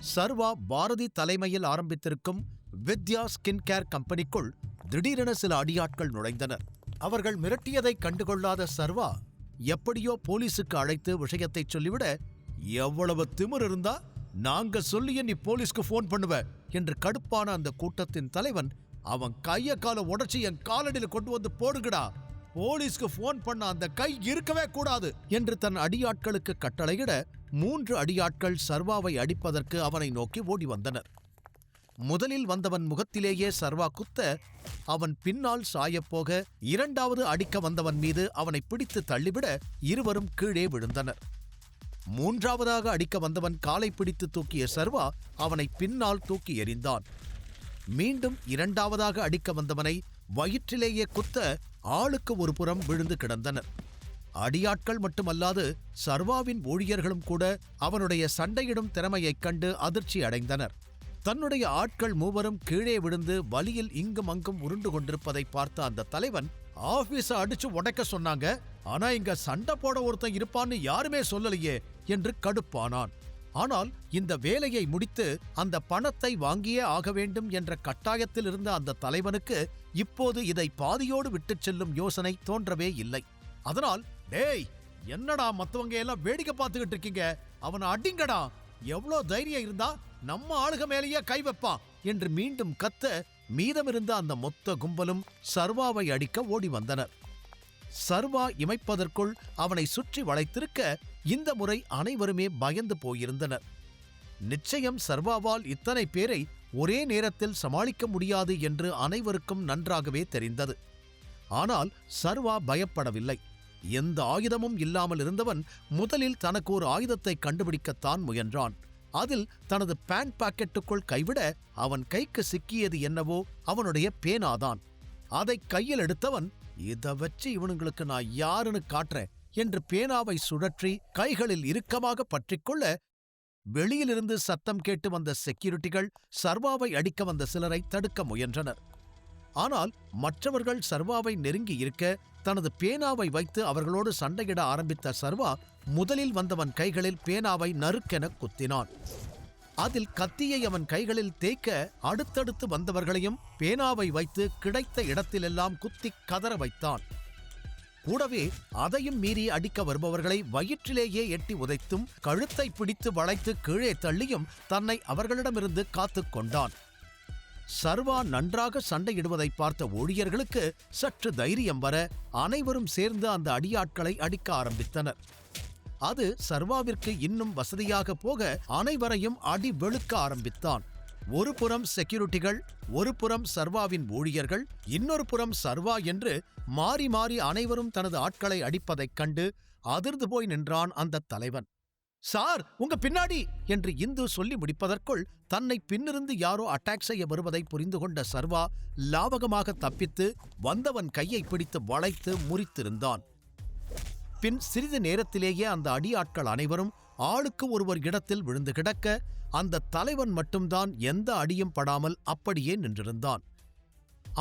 சர்வா பாரதி தலைமையில் ஆரம்பித்திருக்கும் வித்யா skin care கம்பெனிக்குள் திடீரென சில அடியாட்கள் நுழைந்தனர். அவர்கள் மிரட்டியதை கண்டுகொள்ளாத சர்வா எப்படியோ போலீசுக்கு அழைத்து விஷயத்தை சொல்லிவிட, எவ்வளவு திமிர் இருந்தா நாங்க சொல்லிய நீ போலீஸ்க்கு போன் பண்ணுவ என்று கடுப்பான அந்த கூட்டத்தின் தலைவன், அவன் கைய கால உடைச்சி என் காலடியில கொண்டு வந்து போடுங்கடா, போலீஸ்க்கு போன் பண்ண அந்த கை இருக்கவே கூடாது என்று தன் அடியாட்களுக்கு கட்டளையிட 3 அடியாட்கள் சர்வாவை அடிப்பதற்கு அவனை நோக்கி ஓடி வந்தனர். முதலில் வந்தவன் முகத்திலேயே சர்வா குத்த, அவன் பின்னால் சாயப்போக 2வது அடிக்க வந்தவன் மீது அவனை பிடித்து தள்ளிவிட இருவரும் கீழே விழுந்தனர். 3வதாக அடிக்க வந்தவன் காலை பிடித்து தூக்கிய சர்வா அவனை பின்னால் தூக்கி எறிந்தான். மீண்டும் 2வதாக அடிக்க வந்தவனை வயிற்றிலேயே குத்த ஆளுக்கு ஒரு புறம் விழுந்து கிடந்தனர். அடியாட்கள் மட்டுமல்லாது சர்வாவின் ஊழியர்களும் கூட அவனுடைய சண்டையிடும் திறமையைக் கண்டு அதிர்ச்சி அடைந்தனர். தன்னுடைய ஆட்கள் மூவரும் கீழே விழுந்து வலியில் இங்கும் அங்கும் உருண்டு கொண்டிருப்பதை பார்த்த அந்த தலைவன், ஆபீஸ அடிச்சு உடைக்க சொன்னாங்க, ஆனா இங்க சண்டை போட ஒருத்தன் இருப்பான்னு யாருமே சொல்லலையே என்று கடுப்பானான். ஆனால் இந்த வேலையை முடித்து அந்த பணத்தை வாங்கியே ஆக வேண்டும் என்ற கட்டாயத்தில் இருந்த அந்த தலைவனுக்கு இப்போது இதை பாதியோடு விட்டுச் செல்லும் யோசனை தோன்றவே இல்லை. அதனால், டேய், என்னடா மத்தவங்க எல்லாம் வேடிக்கை பார்த்துக்கிட்டு இருக்கீங்க, அவனை அடிங்கடா, எவ்வளோ தைரியம் இருந்தா நம்ம ஆளுக மேலேயே கை வைப்பான் என்று மீண்டும் கத்த, மீதமிருந்த அந்த மொத்த கும்பலும் சர்வாவை அடிக்க ஓடி வந்தனர். சர்வா இமைப்பதற்குள் அவனை சுற்றி வளைத்திருக்க இந்த முறை அனைவருமே பயந்து போயிருந்தனர். நிச்சயம் சர்வாவால் இத்தனை பேரை ஒரே நேரத்தில் சமாளிக்க முடியாது என்று அனைவருக்கும் நன்றாகவே தெரிந்தது. ஆனால் சர்வா பயப்படவில்லை. எந்த ஆயுதமும் இல்லாமல் இருந்தவன் முதலில் தனக்கு ஒரு ஆயுதத்தை கண்டுபிடிக்கத்தான் முயன்றான். அதில் தனது பேண்ட் பாக்கெட்டுக்குள் கைவிட அவன் கைக்கு சிக்கியது என்னவோ அவனுடைய பேனாதான். அதை கையில் எடுத்தவன், இதை வச்சு இவனுங்களுக்கு நான் யாருன்னு காட்டுறேன் என்று பேனாவை சுழற்றி கைகளில் இறுக்கமாக பற்றிக்கொள்ள, வெளியிலிருந்து சத்தம் கேட்டு வந்த செக்யூரிட்டிகள் சர்வாவை அடிக்க வந்த சிலரை தடுக்க முயன்றனர். ஆனால் மற்றவர்கள் சர்வாவை நெருங்கி இருக்க தனது பேனாவை வைத்து அவர்களோடு சண்டையிட ஆரம்பித்த சர்வா முதலில் வந்தவன் கைகளில் பேனாவை நறுக்கென குத்தினான். அதில் கத்தியை அவன் கைகளில் தேய்க்க அடுத்தடுத்து வந்தவர்களையும் பேனாவை வைத்து கிடைத்த இடத்திலெல்லாம் குத்தி கதற வைத்தான். கூடவே அதையும் மீறி அடிக்க வருபவர்களை வயிற்றிலேயே எட்டி உதைத்தும் கழுத்தை பிடித்து வளைத்து கீழே தள்ளியும் தன்னை அவர்களிடமிருந்து காத்துக் கொண்டான். சர்வா நன்றாக சண்டையிடுவதை பார்த்த ஊழியர்களுக்கு சற்று தைரியம் வர அனைவரும் சேர்ந்து அந்த அடியாட்களை அடிக்க ஆரம்பித்தனர். அது சர்வாவிற்கு இன்னும் வசதியாக போக அனைவரையும் அடி வெளுக்க ஆரம்பித்தான். ஒரு புறம் செக்யூரிட்டிகள், ஒரு புறம் சர்வாவின் ஊழியர்கள், இன்னொரு புறம் சர்வா என்று மாறி மாறி அனைவரும் தனது ஆட்களை அடிப்பதைக் கண்டு அதிர்ந்து போய் நின்றான் அந்த தலைவன். சார், உங்க பின்னாடி என்று இந்து சொல்லி முடிப்பதற்குள் தன்னை பின்னிருந்து யாரோ அட்டாக் செய்ய வருவதை புரிந்து கொண்ட சர்வா லாவகமாக தப்பித்து வந்தவன் கையை பிடித்து வளைத்து முறித்திருந்தான். பின் சிறிது நேரத்திலேயே அந்த அடியாட்கள் அனைவரும் ஆளுக்கு ஒருவர் இடத்தில் விழுந்து கிடக்க, அந்த தலைவன் மட்டும்தான் எந்த அடியும் படாமல் அப்படியே நின்றிருந்தான்.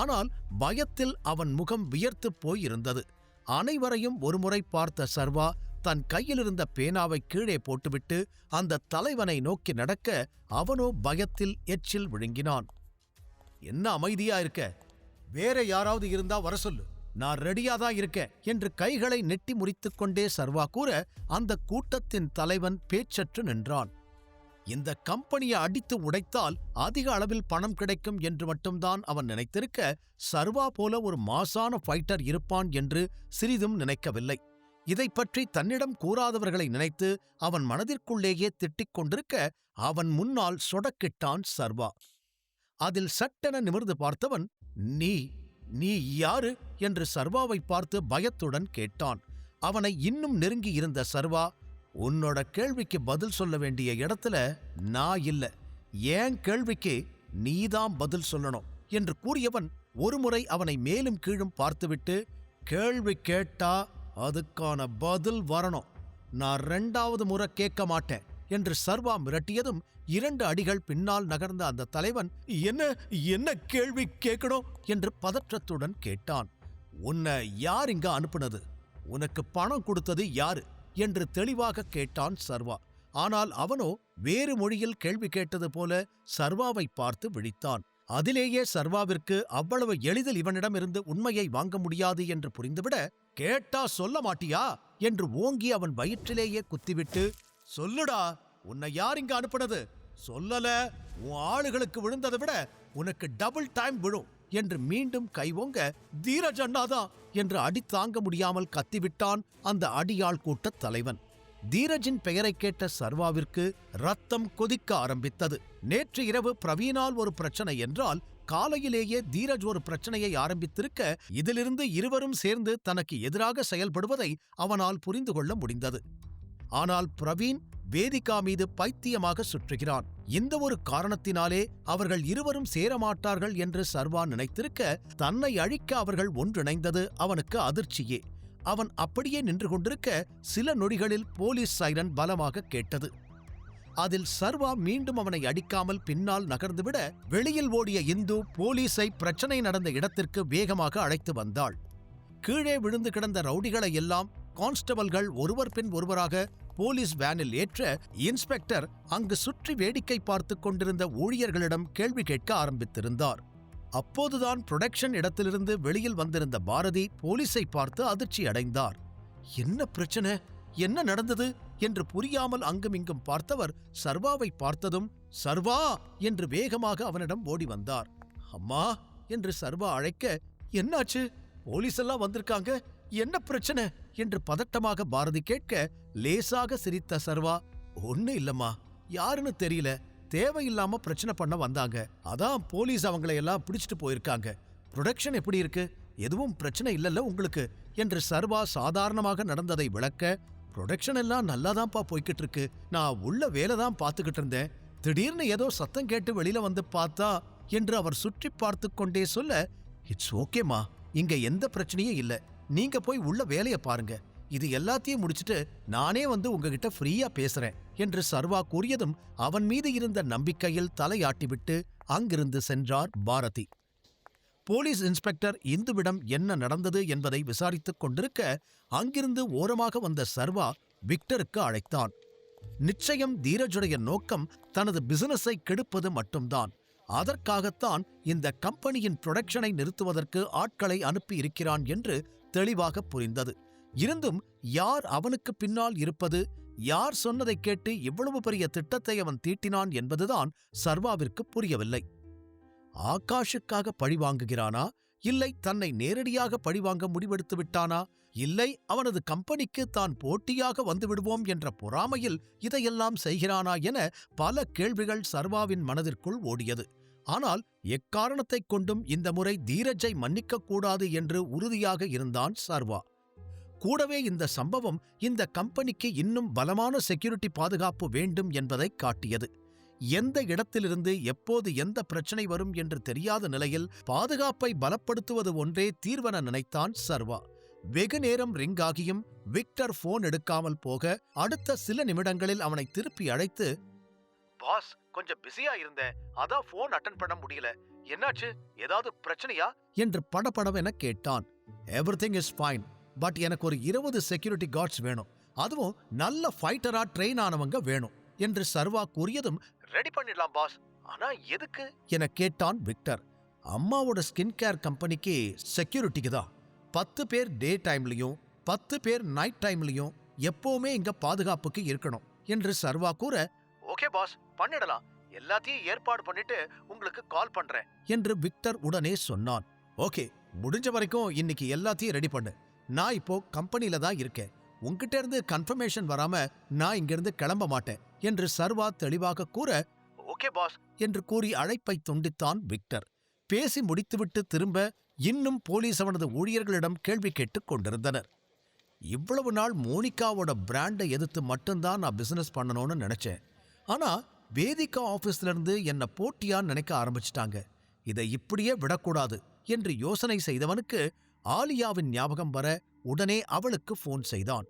ஆனால் பயத்தில் அவன் முகம் வியர்த்துப் போயிருந்தது. அனைவரையும் ஒருமுறை பார்த்த சர்வா தன் கையிலிருந்த பேனாவை கீழே போட்டுவிட்டு அந்த தலைவனை நோக்கி நடக்க, அவனோ பயத்தில் எச்சில் விழுங்கினான். என்ன அமைதியா இருக்க? வேற யாராவது இருந்தா வர சொல்லு, நான் ரெடியாதான் இருக்கேன் என்று கைகளை நெட்டி முறித்துக் கொண்டே சர்வா கூற, அந்த கூட்டத்தின் தலைவன் பேச்சற்று நின்றான். இந்த கம்பெனியை அடித்து உடைத்தால் அதிக அளவில் பணம் கிடைக்கும் என்று மட்டும்தான் அவன் நினைத்திருக்க, சர்வா போல ஒரு மாசான ஃபைட்டர் இருப்பான் என்று சிறிதும் நினைக்கவில்லை. இதை பற்றி தன்னிடம் கூறாதவர்களை நினைத்து அவன் மனதிற்குள்ளேயே திட்டிக் கொண்டிருக்க, அவன் முன்னால் சொடக்கிட்டான் சர்வா. அதில் சட்டென நிமிர்ந்து பார்த்தவன், நீ யாரு என்று சர்வாவை பார்த்து பயத்துடன் கேட்டான். அவனை இன்னும் நெருங்கி இருந்த சர்வா, உன்னோட கேள்விக்கு பதில் சொல்ல வேண்டிய இடத்துல நான் இல்ல, ஏன் கேள்விக்கு நீதான் பதில் சொல்லணும் என்று கூறியவன் ஒருமுறை அவனை மேலும் கீழும் பார்த்துவிட்டு, கேள்வி கேட்டா அதுக்கான பதில் வரணும், நான் 2வது முறை கேட்க மாட்டேன் என்று சர்வா மிரட்டியதும் 2 அடிகள் பின்னால் நகர்ந்த அந்த தலைவன், என்ன கேள்வி கேட்கணும் என்று பதற்றத்துடன் கேட்டான். உன்னை யார் இங்க அனுப்புனது? உனக்கு பணம் கொடுத்தது யாரு என்று தெளிவாக கேட்டான் சர்வா. ஆனால் அவனோ வேறு மொழியில் கேள்வி கேட்டது போல சர்வாவை பார்த்து விழித்தான். அதிலேயே சர்வாவிற்கு அவ்வளவு எளிதில் இவனிடமிருந்து உண்மையை வாங்க முடியாது என்று புரிந்துவிட, கேட்டா சொல்ல மாட்டியா என்று ஓங்கி அவன் வயிற்றிலேயே குத்திவிட்டு, சொல்லுடா, உன்னை யார் இங்க அனுப்புனது? சொல்லல, உன் ஆளுகளுக்கு விழுந்ததை விட உனக்கு டபுள் டைம் விழும் என்று மீண்டும் கைவோங்க, தீரஜ் அண்ணாதான் என்று அடி தாங்க முடியாமல் கத்திவிட்டான் அந்த அடியாள் கூட்ட தலைவன். தீரஜின் பெயரை கேட்ட சர்வாவிற்கு ரத்தம் கொதிக்க ஆரம்பித்தது. நேற்று இரவு பிரவீனால் ஒரு பிரச்சனை என்றால், காலையிலேயே தீரஜ் ஒரு பிரச்சனையை ஆரம்பித்திருக்க, இதிலிருந்து இருவரும் சேர்ந்து தனக்கு எதிராக செயல்படுவதை அவனால் புரிந்து கொள்ள முடிந்தது. ஆனால் பிரவீன் வேதிகா மீது பைத்தியமாக சுற்றுகிறான். இந்த ஒரு காரணத்தினாலே அவர்கள் இருவரும் சேரமாட்டார்கள் என்று சர்வா நினைத்திருக்க, தன்னை அழிக்க அவர்கள் ஒன்றிணைந்தது அவனுக்கு அதிர்ச்சியே. அவன் அப்படியே நின்று கொண்டிருக்க சில நொடிகளில் போலீஸ் சைரன் பலமாக கேட்டது. அதில் சர்வா மீண்டும் அவனை அடிக்காமல் பின்னால் நகர்ந்துவிட, வெளியில் ஓடிய இந்து போலீஸை பிரச்சனை நடந்த இடத்திற்கு வேகமாக அழைத்து வந்தாள். கீழே விழுந்து கிடந்த ரவுடிகளை எல்லாம் கான்ஸ்டபிள்கள் ஒருவர் பின் ஒருவராக போலீஸ் வேனில் ஏற்ற இன்ஸ்பெக்டர் அங்கு சுற்றி வேடிக்கை பார்த்து கொண்டிருந்த ஊழியர்களிடம் கேள்வி கேட்க ஆரம்பித்திருந்தார். அப்போதுதான் புரொடக்ஷன் இடத்திலிருந்து வெளியில் வந்திருந்த பாரதி போலீஸை பார்த்து அதிர்ச்சி அடைந்தார். என்ன பிரச்சனை, என்ன நடந்தது என்று புரியாமல் அங்குமிங்கும் பார்த்தவர் சர்வாவை பார்த்ததும், சர்வா என்று வேகமாக அவனிடம் ஓடி வந்தார். அம்மா என்று சர்வா அழைக்க, என்னாச்சு, போலீஸ் எல்லாம் வந்திருக்காங்க, என்ன பிரச்சனை என்று பதட்டமாக பாரதி கேட்க, லேசாக சிரித்த சர்வா, ஒண்ணு இல்லம்மா, யாருன்னு தெரியல, தேவையில்லாம பிரச்சனை பண்ண வந்தாங்க, அதான் போலீஸ் அவங்களை எல்லாம் பிடிச்சிட்டு போயிருக்காங்க. புரொடக்ஷன் எப்படி இருக்கு, எதுவும் பிரச்சனை இல்லல்ல உங்களுக்கு என்று சர்வா சாதாரணமாக நடந்ததை விளக்க, புரொடக்ஷன் எல்லாம் நல்லாதான்ப்பா போய்கிட்டு இருக்கு, நான் உள்ள வேலை தான் பார்த்துக்கிட்டு இருந்தேன், திடீர்னு ஏதோ சத்தம் கேட்டு வெளியில வந்து பார்த்தா என்று அவர் சுற்றி பார்த்து கொண்டே சொல்ல, இட்ஸ் ஓகேமா, இங்க எந்த பிரச்சனையும் இல்ல, நீங்க போய் உள்ள வேலைய பாருங்க, இது எல்லாத்தையும் முடிச்சிட்டு நானே வந்து உங்ககிட்ட ஃப்ரீயா பேசுறேன் என்று சர்வா கூறியதும் அவன் மீது இருந்த நம்பிக்கையில் தலையாட்டிவிட்டு அங்கிருந்து சென்றார் பாரதி. போலீஸ் இன்ஸ்பெக்டர் இந்துவிடம் என்ன நடந்தது என்பதை விசாரித்துக் கொண்டிருக்க, அங்கிருந்து ஓரமாக வந்த சர்வா விக்டருக்கு அழைத்தான். நிச்சயம் தீரஜுடைய நோக்கம் தனது பிசினஸை கெடுப்பது மட்டும்தான். அதற்காகத்தான் இந்த கம்பெனியின் புரொடக்ஷனை நிறுத்துவதற்கு ஆட்களை அனுப்பி இருக்கிறான் என்று தெளிவாக புரிந்தது. இருந்தும் யார் அவனுக்கு பின்னால் இருப்பது, யார் சொன்னதை கேட்டு இவ்வளவு பெரிய திட்டத்தை அவன் தீட்டினான் என்பதுதான் சர்வாவிற்கு புரியவில்லை. ஆகாஷுக்காக பழிவாங்குகிறானா, இல்லை தன்னை நேரடியாக பழிவாங்க முடிவெடுத்து விட்டானா, இல்லை அவனது கம்பெனிக்கு தான் போட்டியாக வந்துவிடுவோம் என்ற பொறாமையில் இதையெல்லாம் செய்கிறானா என பல கேள்விகள் சர்வாவின் மனதிற்குள் ஓடியது. ஆனால் எக்காரணத்தைக் கொண்டும் இந்த முறை தீரஜை மன்னிக்கக் கூடாது என்று உறுதியாக இருந்தான் சர்வா. கூடவே இந்த சம்பவம் இந்த கம்பெனிக்கு இன்னும் பலமான செக்யூரிட்டி பாதுகாப்பு வேண்டும் என்பதை காட்டியது. எந்த இடத்திலிருந்து எப்போது எந்த பிரச்சனை வரும் என்று தெரியாத நிலையில் பாதுகாப்பை பலப்படுத்துவது ஒன்றே தீர்வென நினைத்தான் சர்வா. வெகு நேரம் ரிங் ஆகியும் விக்டர் போன் எடுக்காமல் போக, அடுத்த சில நிமிடங்களில் அவனை திருப்பி அழைத்து, பாஸ், கொஞ்சம் பிஸியா இருந்தேன், அதான் போன் அட்டெண்ட் பண்ண முடியல, என்னாச்சு, ஏதாவது பிரச்சனையா என்று படபடவென கேட்டான். எவ்ரிதிங் இஸ் ஃபைன், பட் எனக்கு ஒரு 20 செக்யூரிட்டி கார்ட்ஸ் வேணும், அதுவும் நல்ல ஃபைட்டரா ட்ரெயின் ஆனவங்க வேணும் என்று சர்வா கூறியதும், ரெடி பண்ணிடலாம் பாஸ், ஆனா எதுக்கு என கேட்டான் விக்டர். அம்மாவோட ஸ்கின் கேர் கம்பெனிக்கு செக்யூரிட்டிக்கு தான். 10 பேர் டே டைம்லயும் 10 பேர் நைட் டைம்லயும் எப்பவுமே இங்க பாதுகாப்புக்கு இருக்கணும் என்று சர்வா கூற, ஓகே பாஸ், பண்ணிடலாம், எல்லாத்தையும் ஏற்பாடு பண்ணிட்டு உங்களுக்கு கால் பண்றேன் என்று விக்டர் உடனே சொன்னான். ஓகே, முடிஞ்ச வரைக்கும் இன்னைக்கு எல்லாத்தையும் ரெடி பண்ணு, நான் இப்போ கம்பெனில தான் இருக்கேன், உங்ககிட்ட இருந்து கன்ஃபர்மேஷன் வராம நான் இங்கிருந்து கிளம்ப மாட்டேன் என்று சர்வா தெளிவாக கூற, ஓகே பாஸ் என்று கூறி அழைப்பை துண்டித்தான் விக்டர். பேசி முடித்துவிட்டு திரும்ப இன்னும் போலீஸ் அவனது ஊழியர்களிடம் கேள்வி கேட்டுக் கொண்டிருந்தனர். இவ்வளவு நாள் மோனிகாவோட பிராண்டை எதிர்த்து மட்டும்தான் நான் பிசினஸ் பண்ணணும்னு நினைச்சேன், ஆனா வேதிகா ஆபீஸ்ல இருந்து என்ன போட்டியா நினைக்க ஆரம்பிச்சிட்டாங்க, இதை இப்படியே விடக்கூடாது என்று யோசனை செய்தவனுக்கு ஆலியாவின் ஞாபகம் வர உடனே அவளுக்கு போன் செய்தான்.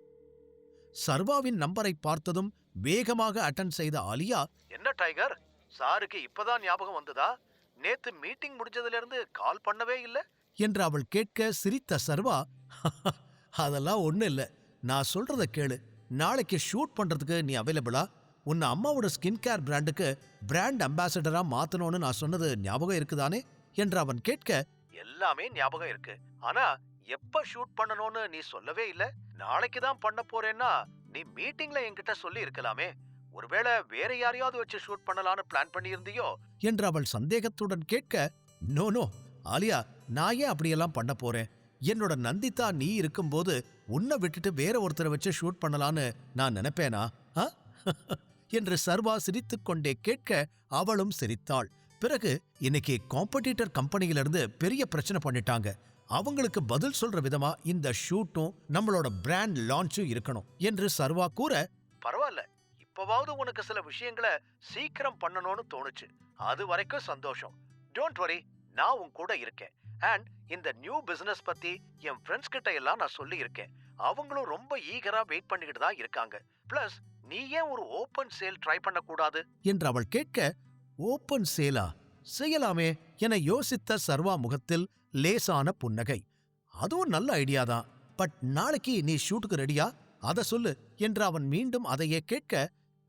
சர்வாவின் நம்பரை பார்த்ததும் வேகமாக அட்டெண்ட் செய்த ஆலியா, என்ன டைகர், சாருக்கு இப்பதான் ஞாபகம் வந்ததா, நேத்து மீட்டிங் முடிஞ்சதுல இருந்து கால் பண்ணவே இல்ல என்று அவள் கேட்க சிரித்த சர்வா, அதெல்லாம் ஒண்ணு இல்ல, நான் சொல்றத கேளு, நாளைக்கு ஷூட் பண்றதுக்கு நீ அவைலபிளா, உன்னை அம்மாவோட ஸ்கின் கேர் பிராண்டுக்கு பிராண்ட் அம்பாசடரா மாத்தணும்னு நான் சொன்னது ஞாபகம் இருக்குதானே என்று அவன் கேட்க, எல்லாமே ஞாபகம் இருக்கு. ஆனா எப்ப ஷூட் பண்ணணும்னு நீ சொல்லவே இல்ல. நாளைக்கு தான் பண்ண போறேன்னா நீ மீட்டிங்ல என்கிட்ட சொல்லி இருக்கலாமே. ஒருவேளை வேற யாரையாவது வச்சு ஷூட் பண்ணலான்னு பிளான் பண்ணி இருந்தியோ என்று அவள் சந்தேகத்துடன் கேட்க, நோ ஆலியா, நான் ஏன் அப்படியெல்லாம் பண்ண போறேன்? என்னோட நந்திதா நீ இருக்கும்போது உன்னை விட்டுட்டு வேற ஒருத்தரை வச்சு ஷூட் பண்ணலான்னு நான் நினைப்பேனா என்று சர்வா சிரித்துக்கொண்டே கேட்க அவளும் சிரித்தாள். பிறகு இன்னைக்கு காம்படிட்டர் கம்பெனியிலிருந்து பெரிய பிரச்சனை பண்ணிட்டாங்க. அவங்களுக்கு பதில் சொல்ற விதமா இந்த ஷூட்டும் நம்மளோட பிராண்ட் லான்ச்சும் இருக்கணும் என்று சர்வா கூற, பரவாயில்ல, இப்பவாவது உனக்கு சில விஷயங்களை சீக்கிரம் பண்ணணும்னு தோணுச்சு. அது வரைக்கும் சந்தோஷம். டோன்ட் வரி, நான் உன் கூட இருக்கேன். அண்ட் இந்த நியூ பிசினஸ் பத்தி என் ஃப்ரெண்ட்ஸ் கிட்ட எல்லாம் நான் சொல்லி இருக்கேன். அவங்களும் ரொம்ப ஈகரா வெயிட் பண்ணிக்கிட்டு தான் இருக்காங்க. பிளஸ் நீ ஏன் ஒரு ஓபன் சேல் ட்ரை பண்ண கூடாது என்று அவள் கேட்க, ஓபன் சேலா? செய்யலாமே என யோசித்த சர்வா முகத்தில் லேசான புன்னகை. அதுவும் நல்ல ஐடியா தான். பட் நாளைக்கு நீ ஷூட்டுக்கு ரெடியா? அத சொல்லு என்று அவன் மீண்டும் அதையே கேட்க,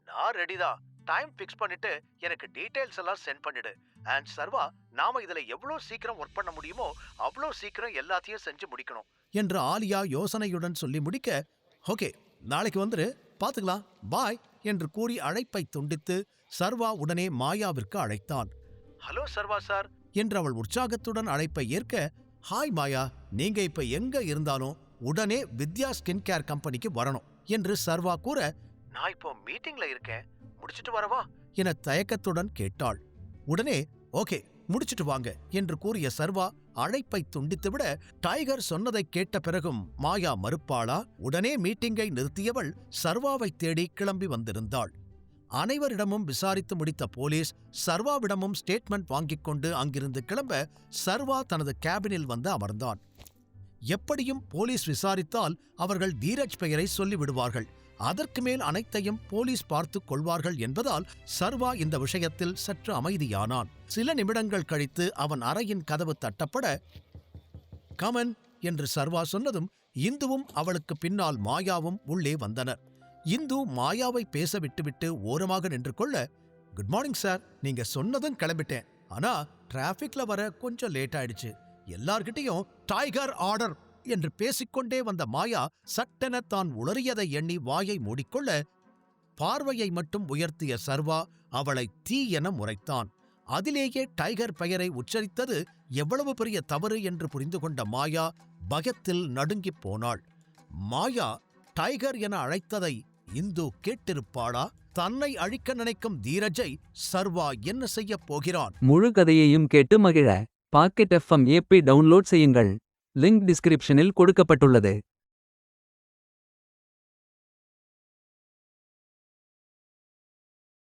நான் ரெடிதான். டைம் பிக்ஸ் பண்ணிட்டு எனக்கு டீடைல்ஸ் எல்லாம் சென்ட் பண்ணிடு. அண்ட் சர்வா, நாம இதுல எவ்வளவு சீக்கிரம் ஒர்க் பண்ண முடியுமோ அவ்வளவு சீக்கிரம் எல்லாத்தையும் செஞ்சு முடிக்கணும் என்று ஆலியா யோசனையுடன் சொல்லி முடிக்க, ஓகே, நாளைக்கு வந்துரு, பாத்துக்கலாம், பாய் என்று கூறி அழைப்பை துண்டித்து சர்வா உடனே மாயாவிற்கு அழைத்தான். ஹலோ சர்வா சார் என்று அவள் உற்சாகத்துடன் அழைப்பை ஏற்க, ஹாய் மாயா, நீங்க இப்ப எங்க இருந்தாலும் உடனே வித்யா ஸ்கின் கேர் கம்பெனிக்கு வரணும் என்று சர்வா கூற, நான் இப்போ மீட்டிங்ல இருக்கேன், முடிச்சிட்டு வரவா என தயக்கத்துடன் கேட்டாள். உடனே ஓகே, முடிச்சிட்டு வாங்க என்று கூறிய சர்வா அழைப்பை துண்டித்துவிட, டைகர் சொன்னதை கேட்ட பிறகும் மாயா மறுப்பாளா? உடனே மீட்டிங்கை நிறுத்தியவள் சர்வாவை தேடி கிளம்பி வந்திருந்தாள். அனைவரிடமும் விசாரித்து முடித்த போலீஸ் சர்வாவிடமும் ஸ்டேட்மெண்ட் வாங்கிக் கொண்டு அங்கிருந்து கிளம்ப சர்வா தனது கேபினில் வந்து அமர்ந்தான். எப்படியும் போலீஸ் விசாரித்தால் அவர்கள் தீரஜ் பெயரை சொல்லிவிடுவார்கள். அதற்கு மேல் அனைத்தையும் போலீஸ் பார்த்துக் கொள்வார்கள் என்பதால் சர்வா இந்த விஷயத்தில் சற்று அமைதியானான். சில நிமிடங்கள் கழித்து அவன் அறையின் கதவு தட்டப்பட, கமன் என்று சர்வா சொன்னதும் இந்துவும் அவளுக்கு பின்னால் மாயாவும் உள்ளே வந்தனர். இந்து மாயாவை பேச விட்டுவிட்டு ஓரமாக நின்று கொள்ள, குட் மார்னிங் சார், நீங்க சொன்னதும் கிளம்பிட்டேன். ஆனா டிராபிக்ல வர கொஞ்சம் லேட் ஆயிடுச்சு. எல்லார்கிட்டையும் டைகர் ஆர்டர் என்று பேசிக்கொண்டே வந்த மாயா சட்டென தான் உளறியதை எண்ணி வாயை மூடிக்கொள்ள, பார்வையை மட்டும் உயர்த்திய சர்வா அவளை தீ என முறைத்தான். அதிலேயே டைகர் பெயரை உச்சரித்தது எவ்வளவு பெரிய தவறு என்று புரிந்து கொண்ட மாயா பயத்தில் நடுங்கிப் போனாள். மாயா டைகர் என அழைத்ததை இந்து கேட்டிருப்பாளா? தன்னை அழிக்க நினைக்கும் தீரஜை சர்வா என்ன செய்யப் போகிறான்? முழு கதையையும் கேட்டு மகிழ பாக்கெட் FM ஆப்பை டவுன்லோட் செய்யுங்கள். லிங்க் டிஸ்கிரிப்ஷனில் கொடுக்கப்பட்டுள்ளது.